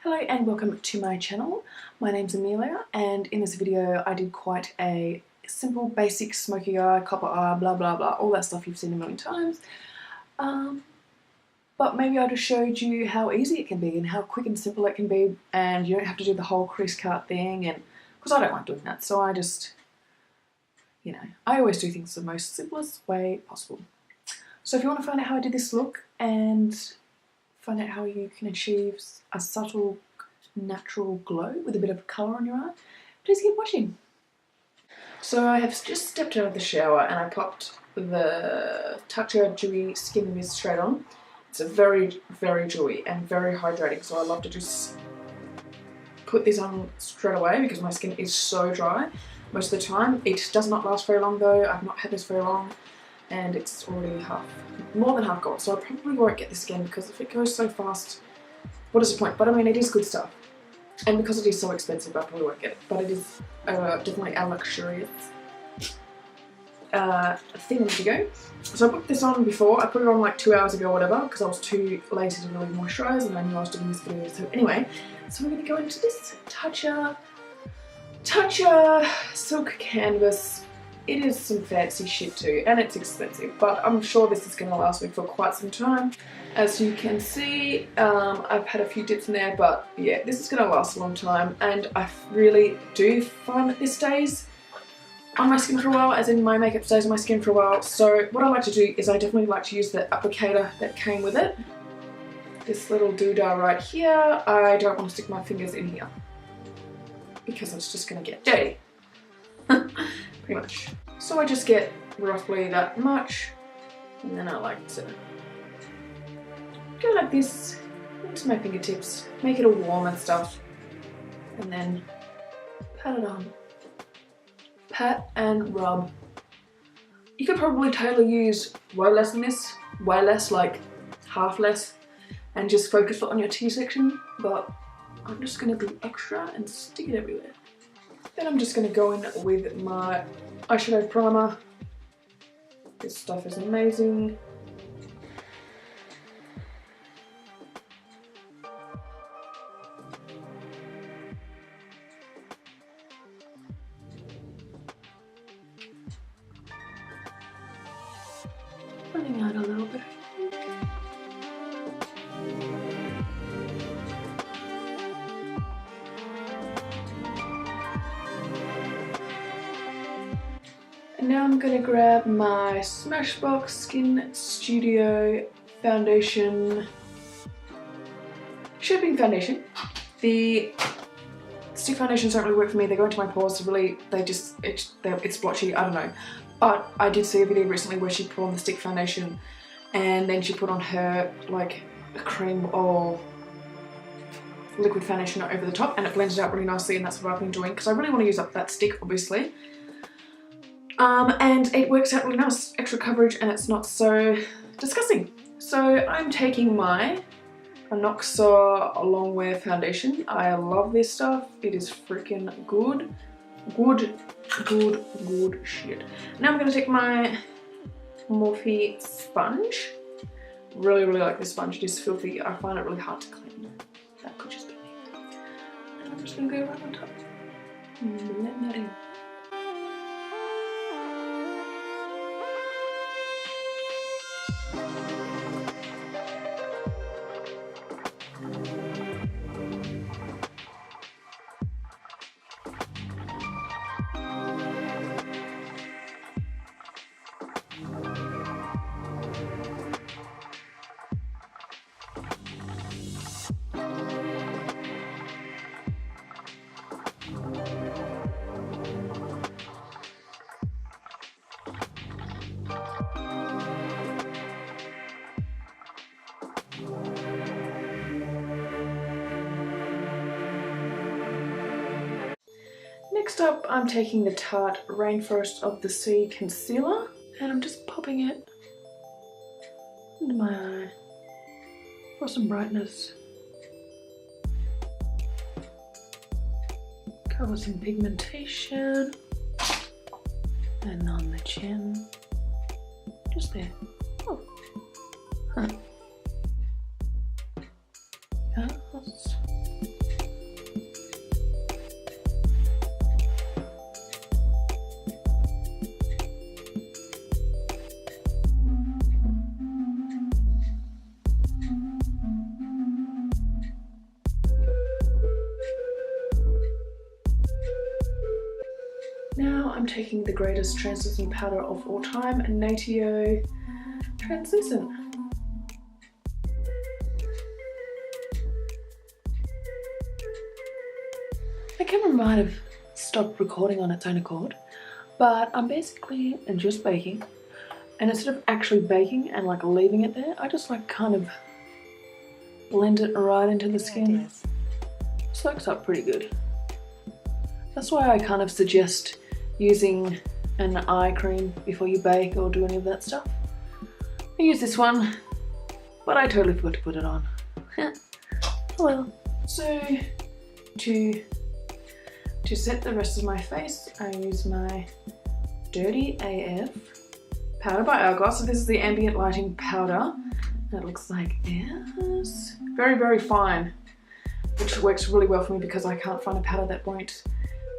Hello and welcome to my channel. My name's Amelia and in this video I did quite a simple basic smoky eye, copper eye, blah blah blah, all that stuff you've seen a million times. But maybe I just showed you how easy it can be and how quick and simple it can be, and you don't have to do the whole crease cut thing, and because I don't like doing that, so I just, I always do things the most simplest way possible. So if you want to find out how I did this look and find out how you can achieve a subtle, natural glow with a bit of colour on your eye, please keep watching. So I have just stepped out of the shower and I popped the Toucher Dewy Skin Mist straight on. It's a very, very dewy and very hydrating, so I love to just put this on straight away because my skin is so dry most of the time. It does not last very long though. I've not had this very long and it's already more than half gone, so I probably won't get this again because if it goes so fast, what is the point? But I mean, it is good stuff, and because it is so expensive I probably won't get it, but it is definitely a luxurious thing to go. So I put this on before, I put it on like 2 hours ago or whatever because I was too lazy to really moisturise and I knew I was doing this video. So anyway, so we're going to go into this Toucher Silk Canvas. It is some fancy shit too, and it's expensive, but I'm sure this is going to last me for quite some time. As you can see, I've had a few dips in there, but yeah, this is going to last a long time, and I really do find that this stays on my skin for a while, as in my makeup stays on my skin for a while. So what I like to do is I definitely like to use the applicator that came with it. This little doodah right here. I don't want to stick my fingers in here because it's just going to get dirty. Pretty much. So I just get roughly that much, and then I like to go like this into my fingertips, make it all warm and stuff, and then pat it on. Pat and rub. You could probably totally use way less than this, way less, like half less, and just focus it on your T section, but I'm just going to be extra and stick it everywhere. Then I'm just going to go in with my eyeshadow primer. This stuff is amazing. Running out a little bit. And now I'm going to grab my Smashbox Skin Studio Foundation, Shaping Foundation. The stick foundations don't really work for me. They go into my pores, really, it's blotchy, I don't know. But I did see a video recently where she put on the stick foundation and then she put on her like a cream or liquid foundation over the top, and it blended out really nicely, and that's what I've been doing because I really want to use up that stick, obviously. And it works out really nice, extra coverage, and it's not so disgusting. So I'm taking my Anoxa Longwear Foundation. I love this stuff. It is freaking good. Good shit. Now I'm going to take my Morphe sponge. Really like this sponge. It is filthy. I find it really hard to clean. That could just be me. And I'm just going to go right on top. Let that in. Next up, I'm taking the Tarte Rainforest of the Sea Concealer, and I'm just popping it into my eye for some brightness. Cover some pigmentation, and on the chin, just there. Oh. Huh. Yes. I'm taking the greatest translucent powder of all time, Natio Translucent. The camera might have stopped recording on its own accord, but I'm basically just baking, and instead of actually baking and like leaving it there, I just like kind of blend it right into the skin. Soaks up pretty good. That's why I kind of suggest using an eye cream before you bake or do any of that stuff. I use this one, but I totally forgot to put it on. Oh well. So to set the rest of my face, I use my Dirty AF powder by Hourglass. So this is the ambient lighting powder. That looks like this. Very, very fine, which works really well for me because I can't find a powder that won't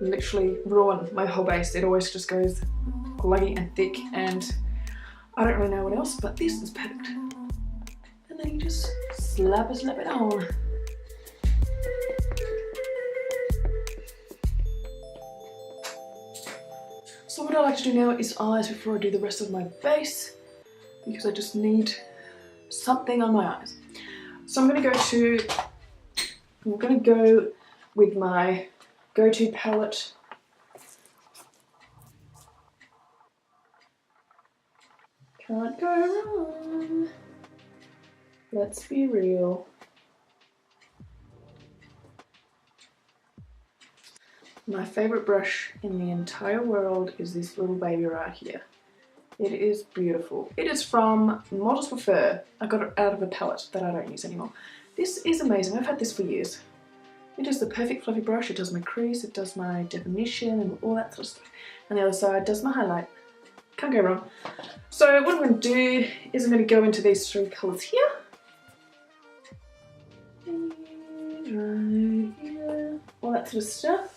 literally ruin my whole base. It always just goes gluggy and thick, and I don't really know what else, but this is perfect. And then you just slap it on. So what I like to do now is eyes before I do the rest of my base, because I just need something on my eyes. So I'm gonna go with my go-to palette. Can't go wrong. Let's be real. My favorite brush in the entire world is this little baby right here. It is beautiful. It is from Models Prefer. I got it out of a palette that I don't use anymore. This is amazing. I've had this for years. It is the perfect fluffy brush. It does my crease, it does my definition and all that sort of stuff. And the other side does my highlight. Can't go wrong. So what I'm going to do is I'm going to go into these three colours here. And right here. All that sort of stuff.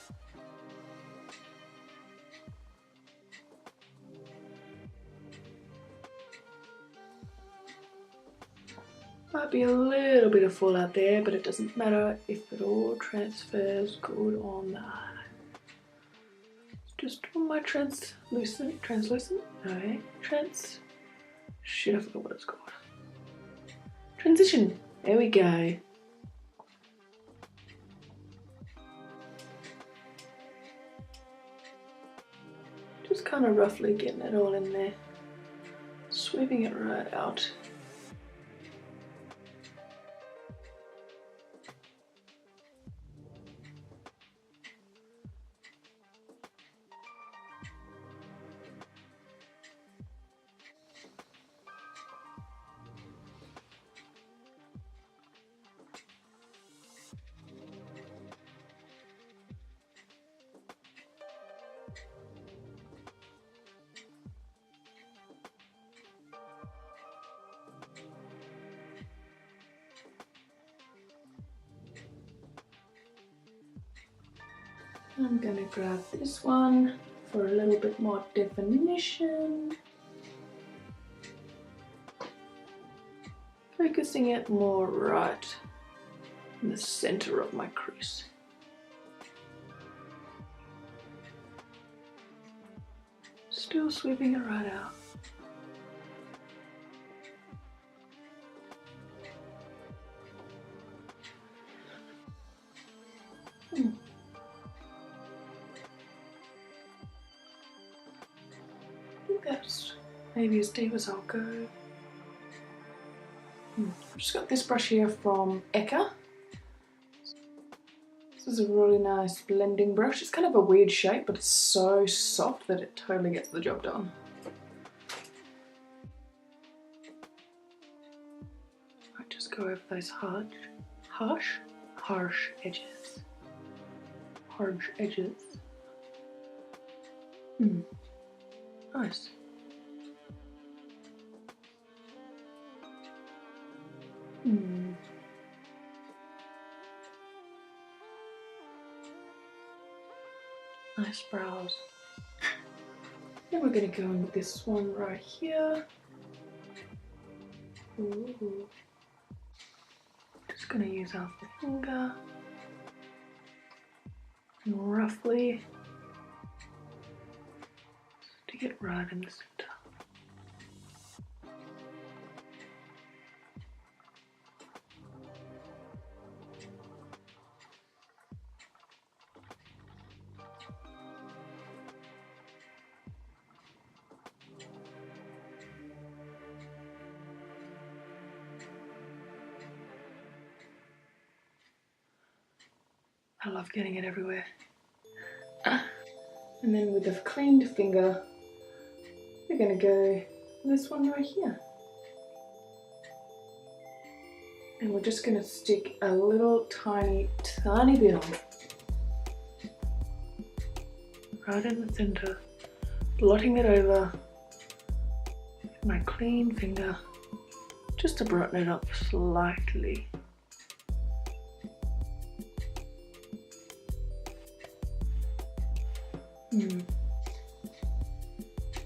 Might be a little bit of fallout there, but it doesn't matter if it all transfers good on the eye. Just on my translucent? No, shit, I forgot what it's called. Transition, there we go. Just kind of roughly getting it all in there. Sweeping it right out. I'm gonna grab this one for a little bit more definition. Focusing it more right in the center of my crease. Still sweeping it right out. That's maybe as deep as I'll go. I've just got this brush here from Eka. This is a really nice blending brush. It's kind of a weird shape, but it's so soft that it totally gets the job done. I just go over those harsh edges. Harsh edges. Nice. Nice brows. Then we're going to go in with this one right here. Ooh. Just going to use our finger and roughly get right in the center. I love getting it everywhere. And then with the cleaned finger, we're going to go this one right here. And we're just going to stick a little tiny bit on it. Right in the center, blotting it over with my clean finger, just to brighten it up slightly.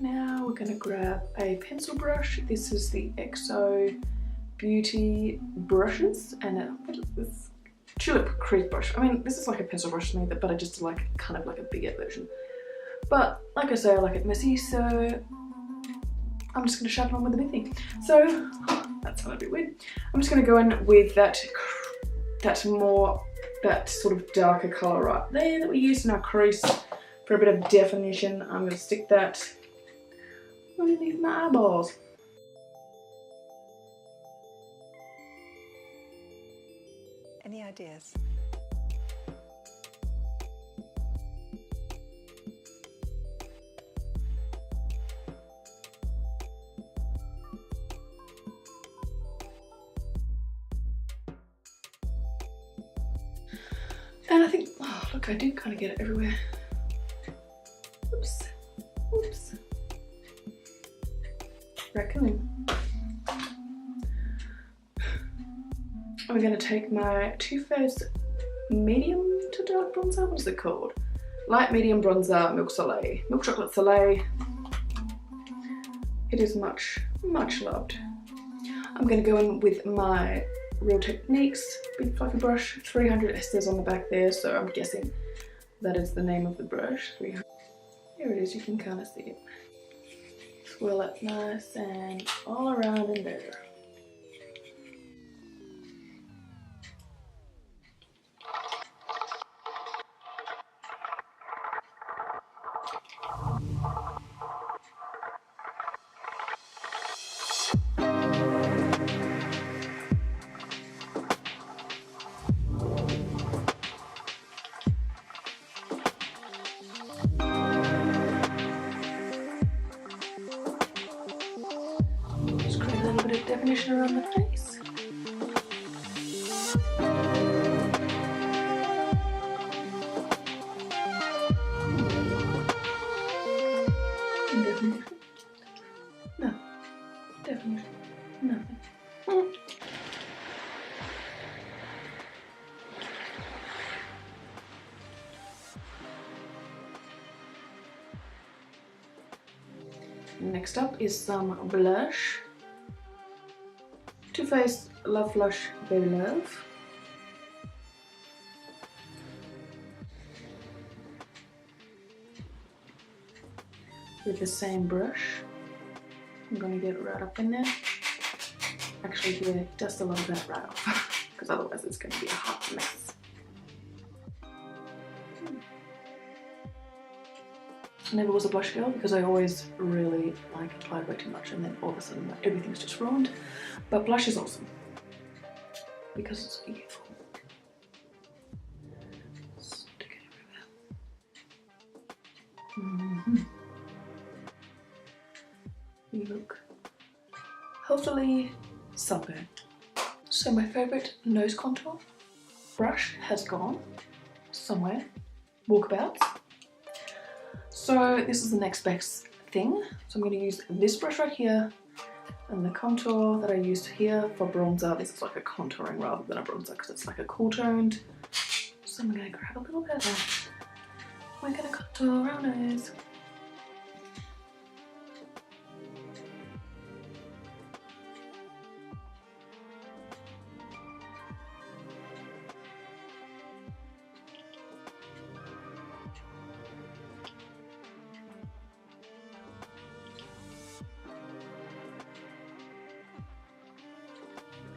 Now we're going to grab a pencil brush. This is the EXO Beauty brushes, and this tulip crease brush. I mean, this is like a pencil brush to me, but I just like kind of like a bigger version. But like I say, I like it messy, so I'm just going to sharpen on with the big thing. So that sounded a bit weird. I'm just going to go in with that sort of darker colour right there that we used in our crease for a bit of definition. I'm going to stick that underneath my eyeballs. Any ideas? And I think, oh look, I did kind of get it everywhere. Oops, oops. Raccoon. I'm going to take my Too Faced medium to dark bronzer. What is it called? Light medium bronzer, Milk Chocolate Soleil. It is much, much loved. I'm going to go in with my Real Techniques big fluffy brush. 300 esters on the back there, so I'm guessing that is the name of the brush. 300. Here it is, you can kind of see it. Swirl it nice and all around in there. Definition around the face. Definition? No. Definition? Nothing. Next up is some blush. Too Faced Love Flush Baby Love. With the same brush. I'm going to get it right up in there. Actually, yeah, dust a lot of that right off, because otherwise it's going to be a hot mess. I never was a blush girl because I always really applied way too much, and then all of a sudden everything's just ruined. But blush is awesome because it's beautiful. Stick it everywhere. You look healthily sunburned. So my favourite nose contour brush has gone somewhere. Walkabouts. So this is the next best thing. So I'm going to use this brush right here, and the contour that I used here for bronzer. This is like a contouring rather than a bronzer because it's like a cool toned. So I'm going to grab a little bit of that. We're going to contour our nose.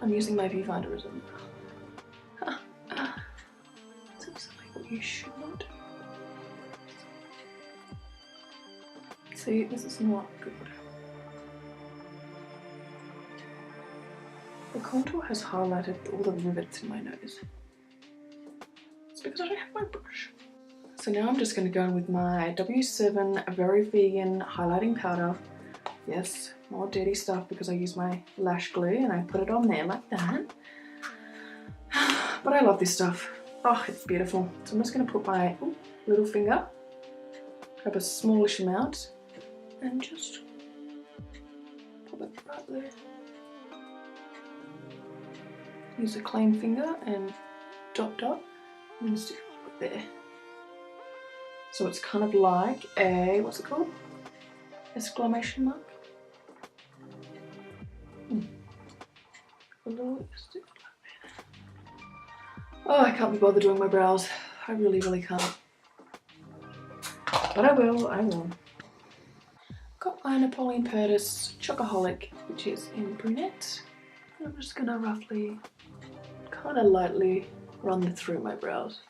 I'm using my viewfinder as a... That's exactly what you should not do. See, this is not good. The contour has highlighted all the rivets in my nose. It's because I don't have my brush. So now I'm just going to go with my W7 Very Vegan highlighting powder. Yes, more dirty stuff because I use my lash glue and I put it on there like that. But I love this stuff. Oh, it's beautiful. So I'm just going to put my little finger, grab a smallish amount, and just pop it right there. Use a clean finger and dot and then stick it there. So it's kind of like a, what's it called? Exclamation mark. A little stick like that. Oh, I can't be bothered doing my brows. I really can't. But I will. Got my Napoleon Purtis Chocoholic, which is in brunette. And I'm just gonna roughly, kind of lightly run it through my brows.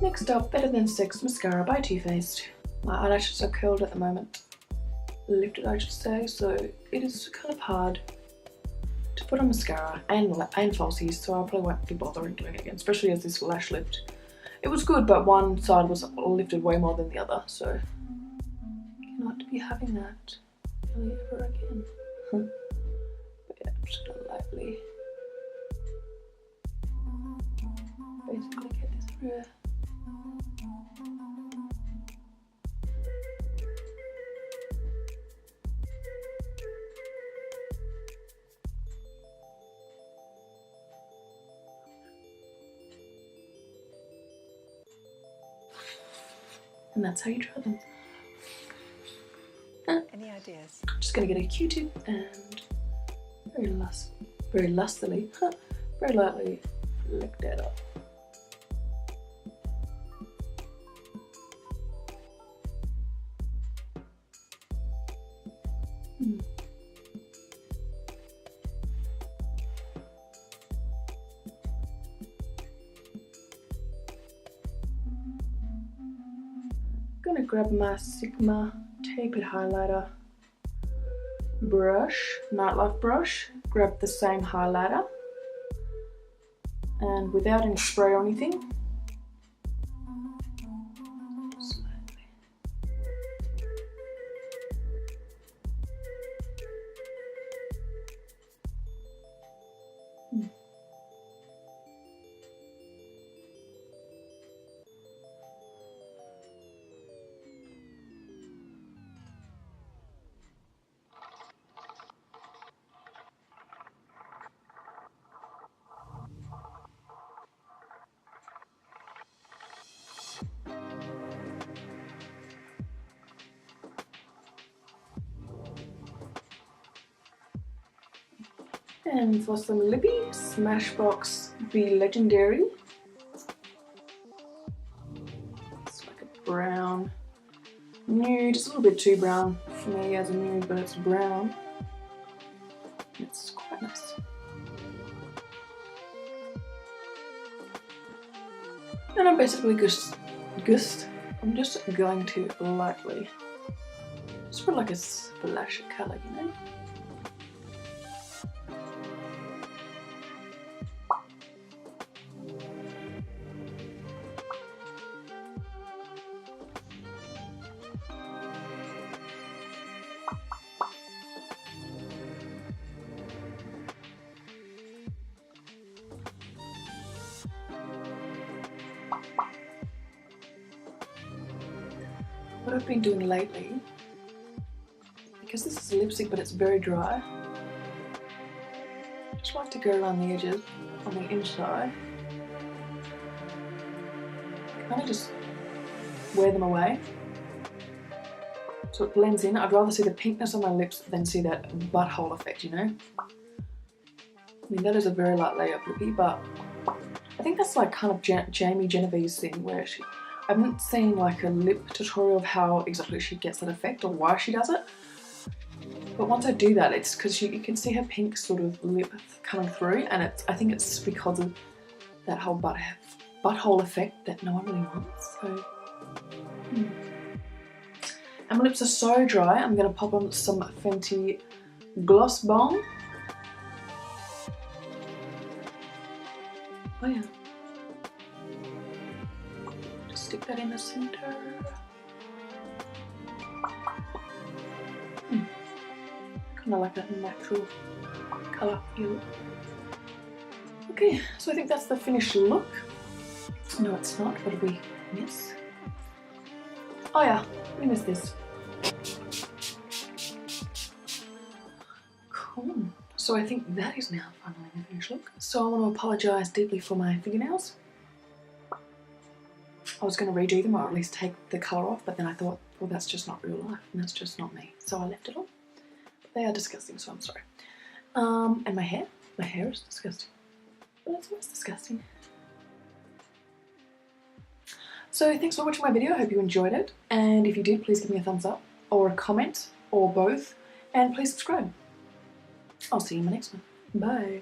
Next up, Better Than Sex Mascara by Too Faced. My eyelashes are curled at the moment. Lifted, I should say, so it is kind of hard to put on mascara and falsies, so I probably won't be bothering doing it again, especially as this lash lift. It was good, but one side was lifted way more than the other, so cannot be having that really ever again. But yeah, I'm just gonna lightly basically get this through. And that's how you try them. Any ideas? I'm just gonna get a Q-tip and very lustily, very lightly lick that up. I'm gonna grab my Sigma tapered highlighter brush, Nightlife brush, grab the same highlighter, and without any spray or anything, and for some lippy, Smashbox Be Legendary. It's like a brown nude. It's a little bit too brown for me as a nude, but it's brown. It's quite nice. And I'm basically I'm just going to lightly just put like a splash of colour, you know. what I've been doing lately, because this is a lipstick but it's very dry, I just like to go around the edges on the inside, kind of just wear them away so it blends in. I'd rather see the pinkness on my lips than see that butthole effect, you know? I mean, that is a very light layer lippy, but I think that's like kind of Jamie Genevieve's thing where I haven't seen like a lip tutorial of how exactly she gets that effect or why she does it. But once I do that, it's because you can see her pink sort of lip coming through, and I think it's because of that whole butthole effect that no one really wants. So, and my lips are so dry, I'm going to pop on some Fenty Gloss Bomb. Oh yeah. Just stick that in the center. Kind of like a natural colour feel. Okay, so I think that's the finished look. No, it's not. What did we miss? Oh yeah, we missed this. Cool. So I think that is now finally the finished look. So I want to apologise deeply for my fingernails. I was going to redo them or at least take the colour off, but then I thought, well, that's just not real life and that's just not me. So I left it on. But they are disgusting, so I'm sorry. And my hair is disgusting. But it's always disgusting. So thanks for watching my video. I hope you enjoyed it. And if you did, please give me a thumbs up or a comment or both. And please subscribe. I'll see you in my next one. Bye.